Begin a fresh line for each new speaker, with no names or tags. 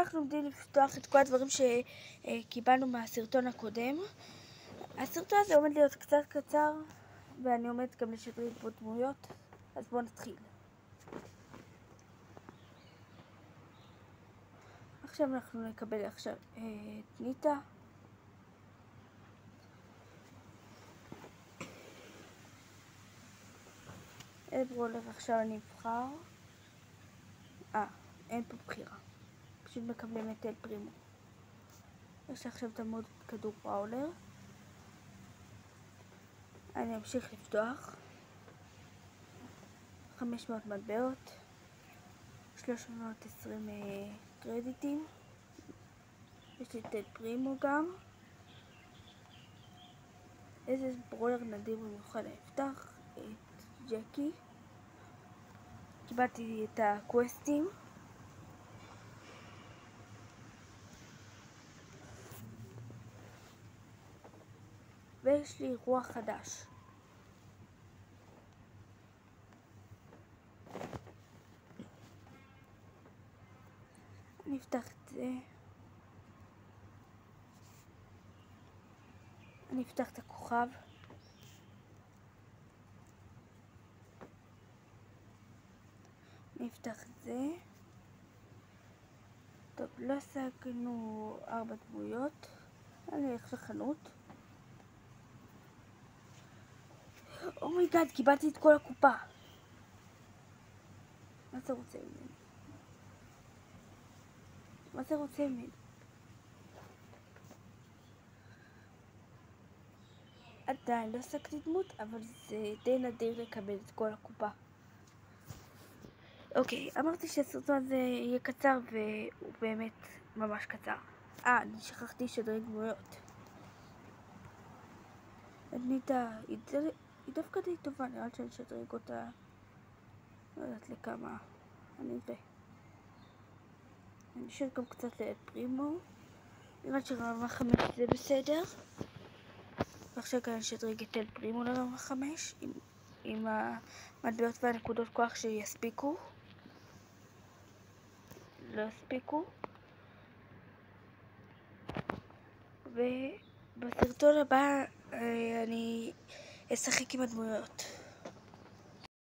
אנחנו עומדים לפתוח את כל הדברים שקיבלנו מהסרטון הקודם. הסרטון הזה עומד להיות קצת קצר, ואני עומדת גם לשדרג פה דמויות, אז בואו נתחיל. עכשיו אנחנו נקבל עכשיו את ניטה. ברולר עכשיו אני אבחר. אין פה בחירה. פשוט מקבלים את אל פרימו. יש עכשיו את המוד כדור בראולר. אני אמשיך לפתוח. 500 מטבעות. 320 קרדיטים. יש לי את אל פרימו גם. איזה ברולר נדיר במיוחד אני אפתח. את ג'קי. קיבלתי את הקווסטים. ויש לי אירוע חדש. אני אפתח את זה. אני אפתח את הכוכב. אני אפתח את זה. טוב, לא השגנו 4 דמויות. אני אלך לחנות. אומייגאד, קיבלתי את כל הקופה. מה זה רוצה ממני? מה זה רוצה ממני? עדיין לא השגתי דמות, אבל זה די נדיר לקבל את כל הקופה. אוקיי, אמרתי שהסרטון הזה יהיה קצר, והוא באמת ממש קצר. אני שכחתי לשדרג דמויות. ניטה, היא דווקא די טובה, נראה לי שאני אשדרג אותה. לא יודעת לכמה. אני אראה. אני אשאר גם קצת לאל פרימו. נראה לי שרמה 5 זה בסדר. ועכשיו כאן אני אשדרג את אל פרימו לרמה 5 עם המטבעות והנקודות כוח שיספיקו. לא יספיקו. ובסרטון הבא אני אשחק עם הדמויות.